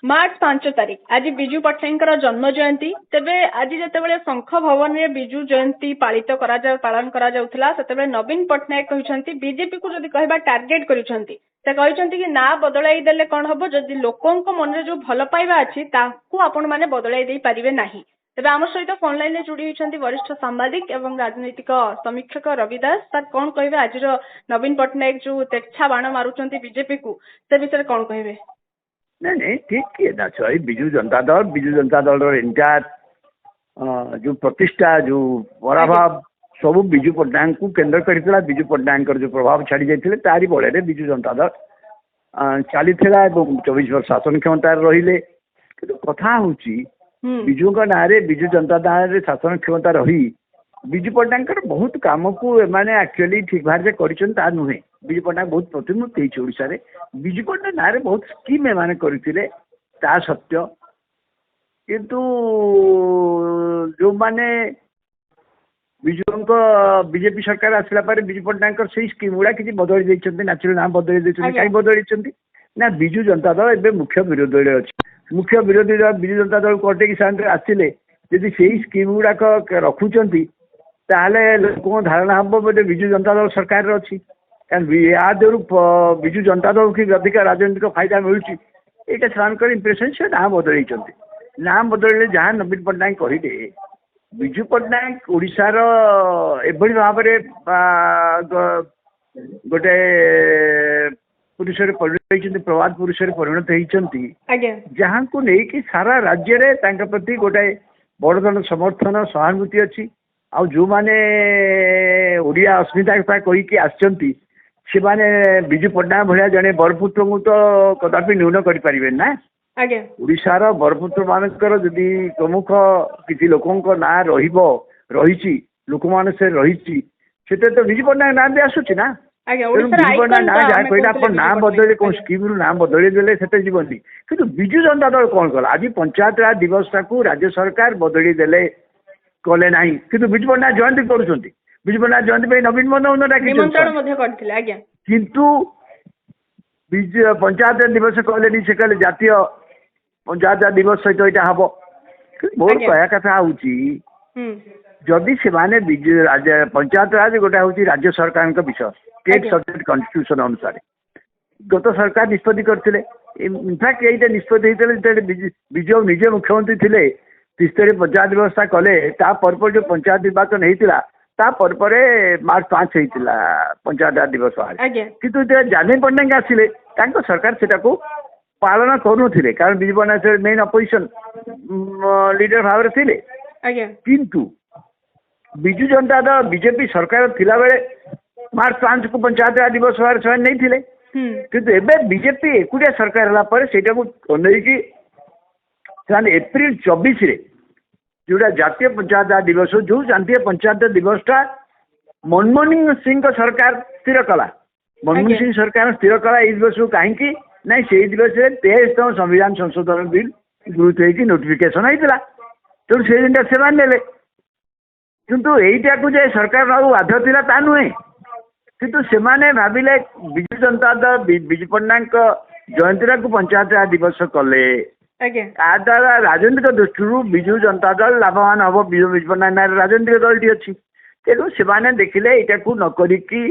मार्च 5 तारिख आज विजु पट्टनायक जन्म जयंती तेबे आज जितेबाला शंख भवन में विजु जयंती पालन करा जाउथला सेतेबेले नवीन पट्टनायक कहते बीजेपी को जदि कहबा टार्गेट करिसंती से कहते कि ना बदलाई देले कौन हम जदि लोकों मन जो भल पाइबा अच्छी ताकू आपण माने बदलाई दे पारिबे नाही। तेज आम सहित फोन लाइन जोड़ी होती वरिष्ठ सांबादिक एवं राजनीतिक समीक्षक रवि दास सर कौन कहे आज नवीन पट्टनायक जो तेच्छा बाण मारुंट बीजेपी को से विषय कौन कहे? नहीं नहीं ठीक किए सही विजु जनता दल एंटायर जो प्रतिष्ठा जो पराभाव सब विजु पट्टनायक को केन्द्र करता विजु पट्टनायक जो प्रभाव छाड़ी जाते तारी बड़े विजु जनता दल चली 24 वर्ष शासन क्षमता रहिले कि कथा हूँ विजु ना विजु जनता दल शासन क्षमता रही विजु पट्टनायक बहुत कम को मैंने एक्चुअली ठीक भाव से कर नुहे विजु पट्टनायक बहुत प्रतिमूर्ति होती ओडिशा रे विजु पट्टनायक ना बहुत स्कीम एमाने करथिले ता सत्य किंतु जो माने विजु बीजेपी सरकार आसला पर विजु पट्टनायक से स्कीम गुड़ा किसी बदली देइछन्ते नेचुरल नाम बदली देइछन्ते काई बदली ना विजु जनता दल एबे मुख्य विरोधी दल अछि मुख्य विरोधी दल विजु जनता दल कोटे की सामने आसिले यदि सेही स्कीम गुड़ा रखुचंती ताहले लोक धारणा हम बोले विजु जनता दल सरकार अच्छी या विजु जनता दल की अधिक राजनीतिक फायदा मिलूँ यहाँ से इंप्रेसन से ना बदल ना बदल जहाँ नवीन पट्टनायक कहले विजु पट्टनायक ओडिशार एभली भाव गोटे पुरुष परिणत प्रवाद पुरुष परिणत होती जहाँ को लेकिन सारा राज्य में प्रति गोटे बड़धन समर्थन सहानुभूति अच्छी आउ जो माने ओडिया अस्मिता कहीकि आसचंती से माने विजु पट्टनायक भाया जड़े बरपुत्र को तो कदापि न्यून करें ना ओडिशार बरपुत्र मानकर जदि प्रमुख किसी लोकों ना रही लोक मान से रही तो विजु पट्टनायक ना भी आसूची ना विजु पट्टनायक ना जहाँ कहले आप ना बदले कौन स्कीम ना बदली देले से जीवनी कि विजु जनता दल कौन कला आज पंचायत राज दिवस को राज्य सरकार बदली देले कले ना कि विजु पट्टनायक जयंती करुँच विजु पट्टनायक जयंती नवीन बंधन किंतु पंचायत दिवस कहले से कहले जातीय पंचायत दिवस सहित यहाँ हम मोर कह कथा हूँ जदि से पंचायत राज गोटे हूँ राज्य सरकार विषय स्टेट सब्जेक्ट कन्स्टिट्यूशन अनुसार गत सरकार निष्पत्ति करते इनफैक्ट यही निष्पत्ति विजय निजे मुख्यमंत्री थे 30 पंचायत व्यवस्था कले जो पंचायत निर्वाचन होता मार्च 5 होता पंचायत राज दिवस किंतु जानी पट्टनायक आसिले सरकार सेटा को पालन करुले कारण Biju Patnaik main opposition leader भाव थे किंतु विजु जनता दल बीजेपी सरकार थिला बेले मार्च 5 को पंचायत राज दिवस भाव नहीं थे किंतु एबे बीजेपी एकुटिया सरकार है एप्रिल 24 रे जोड़ा जातीय पंचायत राज दिवस जो जातीय पंचायत दिवसटा मनमोहन सिंह सरकार स्थिर कला मनमोहन सिंह सरकार स्थिर कला इस दिवस को कहीं ना से दिवस 23तम संविधान संशोधन बिल गृहीत होगी नोटिफिकेशन होता तेणु से दिन से ने किंतु यहीटा को जे सरकार बाध्य था ता नुहे किंतु से भाविले विजु जनता दल विजु पट्टनायक जयंती को पंचायत राज दिवस कले द्वारा राजनीतिक दृष्टि विजु जनता दल लाभवान हम विजु पट्टनायक राजनीतिक दल टी अच्छी तेणु से देखिले यहाँ को नकरिकी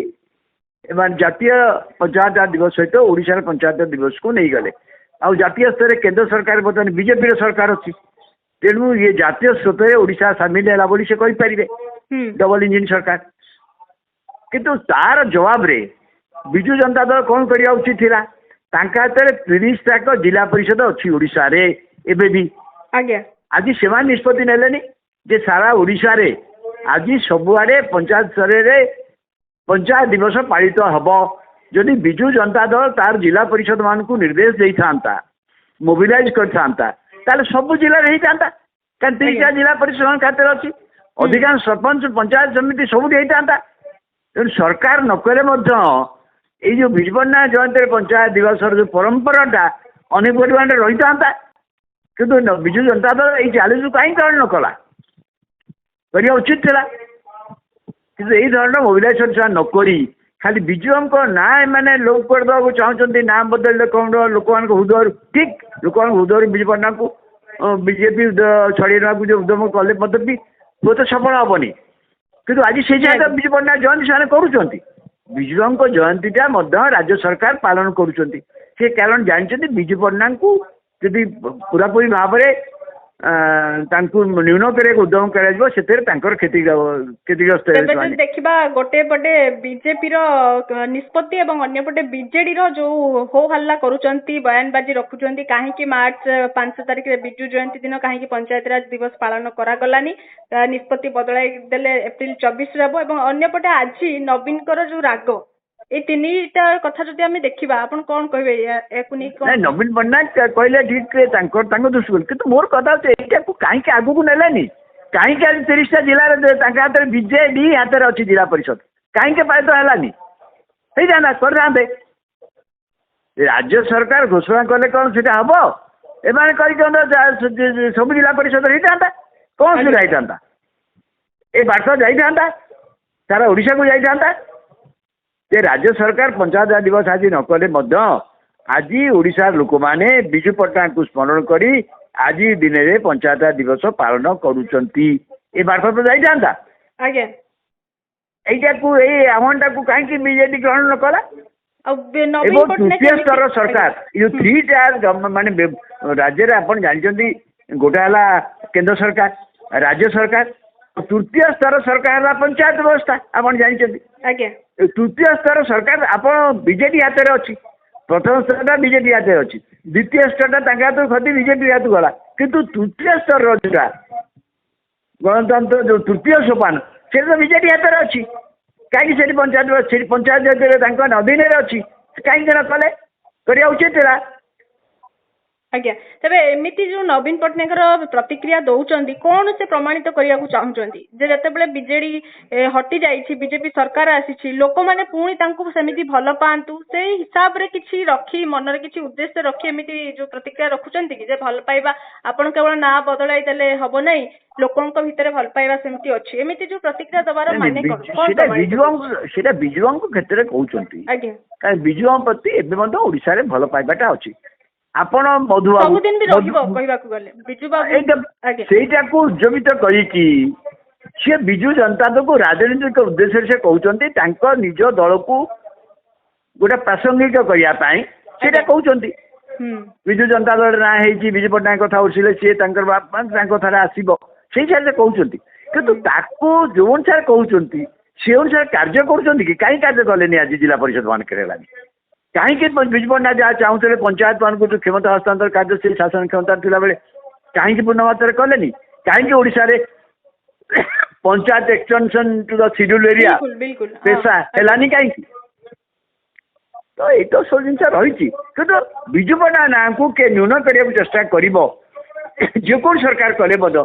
जातीय पंचायत राज दिवस सहित ओडिशा पंचायत दिवस को नहीं गले आ जातीय स्तर में केंद्र सरकार बर्तमान बीजेपी सरकार अच्छी तेणु ये जातीय स्रोत में ओडिशा सामिल है बोली से कहींपारे डबल इंजिन सरकार किंतु तार जवाब रे विजु जनता दल कौन करने उचित था हाथ में 30टाक जिला परिषद अच्छी ओडिशा रे एबे भी आज से निष्पत्ति नेलेनी जे सारा ओडिशा रे आज सबुआड़े पंचायत स्तर में पंचायत दिवस पालित हम जदि विजु जनता दल तार जिला परिषद मान को निर्देश दे था मोबिलाइज करता सब जिले होता कारण 30टा जिला परिषद खाते अच्छी अधिकांश सरपंच पंचायत समिति सब होता तेणु सरकार नकले ये जो विजु पट्टनायक जयंती पंचायत दिवस जो परंपराटा अनेक परिमाण रही था किंतु विजु जनता दल ये चैलेंज कहीं पालन न कला करने उचित था कि यही धरण मोबिलाइजेशन नक ଖାଲି ବିଜୁଙ୍କ ନାଁ ଏମାନେ ଲୋପ କରିଦେବାକୁ ଚାହୁଁଛନ୍ତି। ନାଁ ବଦଳିଲେ କ'ଣ ଲୋକମାନଙ୍କ ହୃଦୟରୁ ଠିକ୍ ଲୋକମାନଙ୍କ ହୃଦୟରୁ ବିଜୁ ପଟ୍ଟନାୟକଙ୍କୁ ବିଜେପି ଛଡ଼େଇ ନେବାକୁ ଯେଉଁ ଉଦ୍ୟମ କଲେ ମଧ୍ୟ ବି ହୁଏତ ସଫଳ ହେବନି। କିନ୍ତୁ ଆଜି ସେଇ ଜାଗାରେ ବିଜୁ ପଟ୍ଟନାୟକ ଜୟନ୍ତୀ ସେମାନେ କରୁଛନ୍ତି। ବିଜୁଙ୍କ ଜୟନ୍ତୀଟା ମଧ୍ୟ ରାଜ୍ୟ ସରକାର ପାଳନ କରୁଛନ୍ତି। ସେ କାରଣ ଜାଣିଛନ୍ତି ବିଜୁ ପଟ୍ଟନାୟକଙ୍କୁ ଯଦି ପୁରାପୁରି ଭାବରେ ତାଙ୍କୁ ନ୍ୟୁନ କରିବାକୁ ଉଦ୍ୟମ କରାଯିବ ସେଥିରେ ତାଙ୍କର କ୍ଷତିଗ୍ରସ୍ତ ଯଦି ଦେଖିବା ଗୋଟେ ପଟେ ବିଜେପିର ନିଷ୍ପତ୍ତି ଏବଂ ଅନ୍ୟପଟେ ବିଜେଡିର ଯୋଉ ହୋ ହଲ୍ଲା କରୁଛନ୍ତି ବୟାନବାଜି ରଖୁଛନ୍ତି କାହିଁକି ମାର୍ଚ୍ଚ 5 ତାରିଖରେ ବିଜୁ ଜୟନ୍ତୀ ଦିନ କାହିଁକି ପଞ୍ଚାୟତିରାଜ ଦିବସ ପାଳନ କରାଗଲାନି, ନିଷ୍ପତ୍ତି ବଦଳାଇ ଦେଲେ ଏପ୍ରିଲ 24 ହେବ ଏବଂ ଅନ୍ୟପଟେ ଆଜି ନବୀନଙ୍କର ଯୋଉ ରାଗ, ଏଇ ତିନିଟା କଥା ଯଦି ଆମେ ଦେଖିବା ଆପଣ କଣ କହିବେ ୟାକୁ ନେଇ? ନବୀନ ପଟ୍ଟନାୟକ କହିଲେ ଠିକ୍ ତାଙ୍କ ଦୃଷ୍ଟିରୁ, କିନ୍ତୁ ମୋର କଥା ହଉଛି ଏଇଟାକୁ କାହିଁକି ଆଗକୁ ନେଲେନି? କାହିଁକି ଆଜି 30ଟା ଜିଲ୍ଲାରେ ତାଙ୍କ ହାତରେ ବିଜେଡି ହାତରେ ଅଛି ଜିଲ୍ଲା ପରିଷଦ, କାହିଁକି ପାଳିତ ହେଲାନି? ହେଇଥାନ୍ତା କରିଥାନ୍ତେ। ରାଜ୍ୟ ସରକାର ଘୋଷଣା କଲେ କ'ଣ ସେଟା ହବ? ଏମାନେ କରିକି ସବୁ ଜିଲ୍ଲା ପରିଷଦ ହେଇଥାନ୍ତା, କ'ଣ ସୁବିଧା ହେଇଥାନ୍ତା? ଏ ବାଟ ଯାଇଥାନ୍ତା, ସାରା ଓଡ଼ିଶାକୁ ଯାଇଥାନ୍ତା। ଯେ ରାଜ୍ୟ ସରକାର ପଞ୍ଚାୟତ ଦିବସ ଆଜି ନ କଲେ ମଧ୍ୟ ଆଜି ଓଡ଼ିଶାର ଲୋକମାନେ ବିଜୁ ପଟ୍ଟନାୟକଙ୍କୁ ସ୍ମରଣ କରି ଆଜି ଦିନରେ ପଞ୍ଚାୟତ ଦିବସ ପାଳନ କରୁଛନ୍ତି। ଏ ବାର୍ତ୍ତା ତ ଯାଇଥାନ୍ତା। ଆଜ୍ଞା, ଏଇଟାକୁ ଏଇ ଆହ୍ୱାନଟାକୁ କାହିଁକି ବିଜେଡି ଗ୍ରହଣ ନ କଲା? ଏବଂ ତୃତୀୟ ସ୍ତର ସରକାର ଏ ଯୋଉ 3ଟା ମାନେ ରାଜ୍ୟରେ ଆପଣ ଜାଣିଛନ୍ତି, ଗୋଟେ ହେଲା କେନ୍ଦ୍ର ସରକାର, ରାଜ୍ୟ ସରକାର, ତୃତୀୟ ସ୍ତର ସରକାର ହେଲା ପଞ୍ଚାୟତ ବ୍ୟବସ୍ଥା। ଆପଣ ଜାଣିଛନ୍ତି ଆଜ୍ଞା, ତୃତୀୟ ସ୍ତର ସରକାର ଆପଣ ବିଜେଡି ହାତରେ ଅଛି। ପ୍ରଥମ ସ୍ତରଟା ବିଜେପି ହାତରେ ଅଛି, ଦ୍ୱିତୀୟ ସ୍ତରଟା ତାଙ୍କ ହାତରୁ ଖସି ବିଜେପି ହାତକୁ ଗଲା। କିନ୍ତୁ ତୃତୀୟ ସ୍ତରର ଯୋଉଟା ଗଣତନ୍ତ୍ର ଯୋଉ ତୃତୀୟ ସୋପାନ ସେଟା ତ ବିଜେପି ହାତରେ ଅଛି। କାହିଁକି ସେଠି ପଞ୍ଚାୟତ ତାଙ୍କ ଅଧୀନରେ ଅଛି, କାହିଁକି ନ କଲେ? କରିବା ଉଚିତ ଥିଲା। ଆଜ୍ଞା, ତେବେ ଏମିତି ଯୋଉ ନବୀନ ପଟ୍ଟନାୟକର ପ୍ରତିକ୍ରିୟା ଦଉଛନ୍ତି କଣ ସେ ପ୍ରମାଣିତ କରିବାକୁ ଚାହୁଁଛନ୍ତି ଯେ ଯେତେବେଳେ ବିଜେଡି ହଟି ଯାଇଛି, ବିଜେପି ସରକାର ଆସିଛି, ଲୋକମାନେ ପୁଣି ତାଙ୍କୁ ସେମିତି ଭଲ ପାଆନ୍ତୁ, ସେଇ ହିସାବରେ କିଛି ରଖି ମନରେ କିଛି ଉଦ୍ଦେଶ୍ୟ ରଖି ଏମିତି ଯୋଉ ପ୍ରତିକ୍ରିୟା ରଖୁଛନ୍ତି କି ଯେ ଭଲ ପାଇବା ଆପଣ କେବଳ ନାଁ ବଦଳାଇ ଦେଲେ ହବ ନାହିଁ, ଲୋକଙ୍କ ଭିତରେ ଭଲ ପାଇବା ସେମିତି ଅଛି, ଏମିତି ଯୋଉ ପ୍ରତିକ୍ରିୟା ଦେବାର ମାନେ କଣ? ସେଟା ବିଜୁଙ୍କ କ୍ଷେତ୍ରରେ କହୁଛନ୍ତି। ଆଜ୍ଞା, କାରଣ ବିଜୁଙ୍କ ପ୍ରତି ଏବେ ମଧ୍ୟ ଓଡ଼ିଶାରେ ଭଲ ପାଇବାଟା ଅଛି। ଆପଣ ମଧୁବାବୁ ସବୁଦିନ ବି ରହିବ କହିବାକୁ ଗଲେ ବିଜୁ ବାବୁ ସେଇଟାକୁ ଉଦ୍ୟମିତ କରିକି ସିଏ ବିଜୁ ଜନତା ଦଳକୁ ରାଜନୈତିକ ଉଦ୍ଦେଶ୍ୟରେ ସେ କହୁଛନ୍ତି, ତାଙ୍କ ନିଜ ଦଳକୁ ଗୋଟେ ପ୍ରାସଙ୍ଗିକ କରିବା ପାଇଁ ସେଇଟା କହୁଛନ୍ତି। ବିଜୁ ଜନତା ଦଳର ନାଁ ହେଇଛି, ବିଜୁ ପଟ୍ଟନାୟକ କଥା ଉଠିଲେ ସିଏ ତାଙ୍କର ବାପା ତାଙ୍କ କଥାରେ ଆସିବ, ସେଇ ହିସାବରେ କହୁଛନ୍ତି। କିନ୍ତୁ ତାକୁ ଯୋଉ ଅନୁସାରେ କହୁଛନ୍ତି ସେ ଅନୁସାରେ କାର୍ଯ୍ୟ କରୁଛନ୍ତି କି? କାହିଁ କାର୍ଯ୍ୟ କଲେନି ଆଜି ଜିଲ୍ଲା ପରିଷଦ ମାନଙ୍କରେ ହେଲାନି? କାହିଁକି ବିଜୁ ପଟ୍ଟନାୟକ ଯାହା ଚାହୁଁଥିଲେ ପଞ୍ଚାୟତ ମାନଙ୍କୁ ଯୋଉ କ୍ଷମତା ହସ୍ତାନ୍ତର କାର୍ଯ୍ୟ ସେ ଶାସନ କ୍ଷମତା ଥିଲାବେଳେ କାହିଁକି ପୂର୍ଣ୍ଣ ମାତ୍ରାରେ କଲେନି? କାହିଁକି ଓଡ଼ିଶାରେ panchayat extension to the schedule area ପେଶା ହେଲାନି କାହିଁକି? ତ ଏଇତ ସବୁ ଜିନିଷ ରହିଛି। କିନ୍ତୁ ବିଜୁ ପଟ୍ଟନାୟକ ନାଁକୁ କିଏ ନ୍ୟୁନ କରିବାକୁ ଚେଷ୍ଟା କରିବ, ଯେକୌଣସି ସରକାର କଲେ ମଧ୍ୟ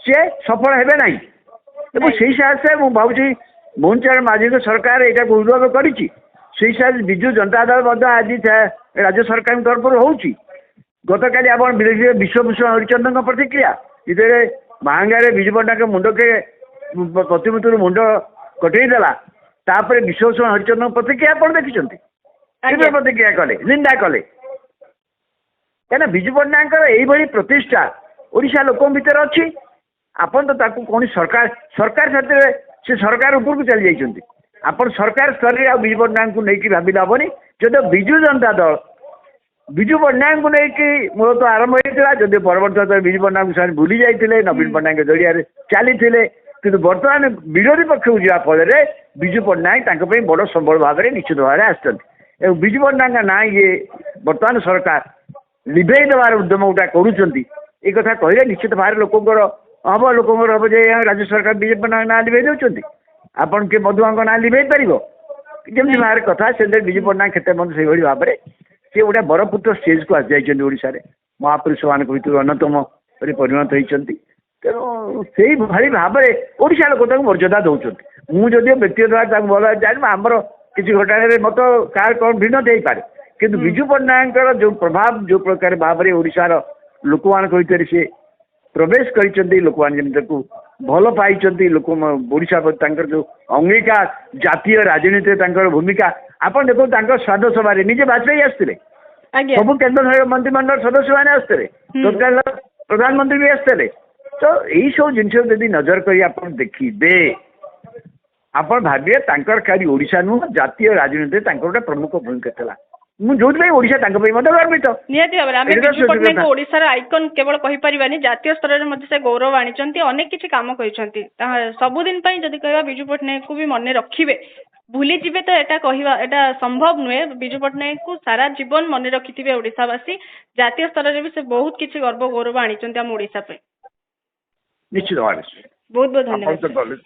ସେ ସଫଳ ହେବେ ନାହିଁ। ଏବଂ ସେଇ ସାହସରେ ମୁଁ ଭାବୁଛି ମୋହନ ଚରଣ ମାଝୀଙ୍କ ସରକାର ଏଇଟାକୁ ଉଦ୍ଭବ କରିଛି। ସେଇ ହିସାବରେ ବିଜୁ ଜନତା ଦଳ ମଧ୍ୟ ଆଜି ରାଜ୍ୟ ସରକାରଙ୍କ ତରଫରୁ ହେଉଛି। ଗତକାଲି ଆପଣ ବିଶ୍ୱଭୂଷଣ ହରିଚନ୍ଦନଙ୍କ ପ୍ରତିକ୍ରିୟା, ଯେତେବେଳେ ମାହାଙ୍ଗାରେ ବିଜୁ ପଟ୍ଟନାୟକ ମୁଣ୍ଡକେ ପ୍ରତିମୂର୍ତ୍ତିରୁ ମୁଣ୍ଡ କଟେଇ ଦେଲା, ତାପରେ ବିଶ୍ୱଭୂଷଣ ହରିଚନ୍ଦନଙ୍କ ପ୍ରତିକ୍ରିୟା ଆପଣ ଦେଖିଛନ୍ତି? କେବେ ପ୍ରତିକ୍ରିୟା କଲେ, ନିନ୍ଦା କଲେ? କାହିଁକିନା ବିଜୁ ପଟ୍ଟନାୟକଙ୍କର ଏଇଭଳି ପ୍ରତିଷ୍ଠା ଓଡ଼ିଶା ଲୋକଙ୍କ ଭିତରେ ଅଛି। ଆପଣ ତ ତାକୁ କୌଣସି ସରକାର ସାଥିରେ ସେ ସରକାର ଉପରକୁ ଚାଲି ଯାଇଛନ୍ତି। ଆପଣ ସରକାର ସ୍ତରରେ ଆଉ ବିଜୁ ପଟ୍ଟନାୟକଙ୍କୁ ନେଇକି ଭାବିଲେ ହେବନି। ଯଦି ବିଜୁ ଜନତା ଦଳ ବିଜୁ ପଟ୍ଟନାୟକଙ୍କୁ ନେଇକି ମୂଳତଃ ଆରମ୍ଭ ହେଇଥିଲା, ଯଦି ପରବର୍ତ୍ତୀ ବିଜୁ ପଟ୍ଟନାୟକଙ୍କୁ ସେମାନେ ଭୁଲି ଯାଇଥିଲେ, ନବୀନ ପଟ୍ଟନାୟକ ଜରିଆରେ ଚାଲିଥିଲେ। କିନ୍ତୁ ବର୍ତ୍ତମାନ ବିରୋଧୀ ପକ୍ଷକୁ ଯିବା ଫଳରେ ବିଜୁ ପଟ୍ଟନାୟକ ତାଙ୍କ ପାଇଁ ବଡ଼ ସମ୍ବଳ ଭାବରେ ନିଶ୍ଚିତ ଭାବରେ ଆସିଛନ୍ତି। ଏବଂ ବିଜୁ ପଟ୍ଟନାୟକଙ୍କ ନାଁ ଇଏ ବର୍ତ୍ତମାନ ସରକାର ଲିଭେଇ ଦେବାର ଉଦ୍ୟମ ଗୋଟା କରୁଛନ୍ତି। ଏ କଥା କହିଲେ ନିଶ୍ଚିତ ଭାବରେ ଲୋକଙ୍କର ହବ ଯେ ରାଜ୍ୟ ସରକାର ବିଜୁ ପଟ୍ଟନାୟକ ନାଁ ଲିଭେଇ ଦେଉଛନ୍ତି। ଆପଣ କିଏ ମଧୁବାବୁଙ୍କ ନାଁ ଲିଭେଇ ପାରିବ? ଯେମିତି ବାହାର କଥା ସେମିତି ବିଜୁ ପଟ୍ଟନାୟକ କ୍ଷେତ୍ରରେ ମଧ୍ୟ ସେଇଭଳି ଭାବରେ ସେ ଗୋଟେ ବରପୁତ୍ର ଷ୍ଟେଜ୍କୁ ଆସିଯାଇଛନ୍ତି। ଓଡ଼ିଶାରେ ମହାପୁରୁଷମାନଙ୍କ ଭିତରୁ ଅନ୍ୟତମରେ ପରିଣତ ହେଇଛନ୍ତି। ତେଣୁ ସେଇଭଳି ଭାବରେ ଓଡ଼ିଶା ଲୋକ ତାଙ୍କୁ ମର୍ଯ୍ୟାଦା ଦେଉଛନ୍ତି। ମୁଁ ଯଦିଓ ବ୍ୟକ୍ତିଗତ ଭାବେ ତାଙ୍କୁ ଭଲ ଜାଣିବା ଆମର କିଛି ଘଟଣାରେ ମତ କାହାର କ'ଣ ଭିନ୍ନ ଦେଇପାରେ, କିନ୍ତୁ ବିଜୁ ପଟ୍ଟନାୟକଙ୍କର ଯେଉଁ ପ୍ରଭାବ ଯେଉଁ ପ୍ରକାର ଭାବରେ ଓଡ଼ିଶାର ଲୋକମାନଙ୍କ ଭିତରେ ସିଏ ପ୍ରବେଶ କରିଛନ୍ତି, ଲୋକମାନେ ଯେମିତି ତାକୁ ଭଲ ପାଇଛନ୍ତି ଲୋକ ଓଡ଼ିଶା ତାଙ୍କର ଯୋଉ ଅଙ୍ଗୀକାର ଜାତୀୟ ରାଜନୀତିରେ ତାଙ୍କର ଭୂମିକା ଆପଣ ଦେଖନ୍ତୁ ତାଙ୍କ ସ୍ୱାଦ ସଭାରେ ନିଜେ ବାଜପେୟୀ ଆସିଥିଲେ ସବୁ କେନ୍ଦ୍ର ମନ୍ତ୍ରିମଣ୍ଡଳ ସଦସ୍ୟମାନେ ଆସିଥିଲେ ଟୋଟାଲ ପ୍ରଧାନମନ୍ତ୍ରୀ ବି ଆସିଥିଲେ ତ ଏଇ ସବୁ ଜିନିଷ ଯଦି ନଜର କରି ଆପଣ ଦେଖିବେ ଆପଣ ଭାବିବେ ତାଙ୍କର ଖାଲି ଓଡ଼ିଶା ନୁହଁ ଜାତୀୟ ରାଜନୀତିରେ ତାଙ୍କର ଗୋଟେ ପ୍ରମୁଖ ଭୂମିକା ଥିଲା ମୁଁ ଯୋଉଥିପାଇଁ ଓଡ଼ିଶା ତାଙ୍କ ପାଇଁ ମଧ୍ୟ ଗର୍ବିତ ନିହାତି ଭାବରେ ଆମେ ବିଜୁ ପଟ୍ଟନାୟକ ଓଡ଼ିଶାର ଆଇକନ କେବଳ କହିପାରିବାନି ଜାତୀୟ ସ୍ତରରେ ମଧ୍ୟ ସେ ଗୌରବ ଆଣିଛନ୍ତି ଅନେକ କିଛି କାମ କରିଛନ୍ତି ସବୁଦିନ ପାଇଁ ଯଦି କହିବା ବିଜୁ ପଟ୍ଟନାୟକକୁ ବି ମନେ ରଖିବେ ଭୁଲିଯିବେ ତ ଏଟା କହିବା ଏଟା ସମ୍ଭବ ନୁହେଁ ବିଜୁ ପଟ୍ଟନାୟକକୁ ସାରା ଜୀବନ ମନେ ରଖିଥିବେ ଓଡ଼ିଶାବାସୀ ଜାତୀୟ ସ୍ତରରେ ବି ସେ ବହୁତ କିଛି ଗର୍ବ ଗୌରବ ଆଣିଛନ୍ତି ଆମ ଓଡ଼ିଶା ପାଇଁ ନିଶ୍ଚିତ ଭାବେ ବହୁତ ବହୁତ ଧନ୍ୟବାଦ।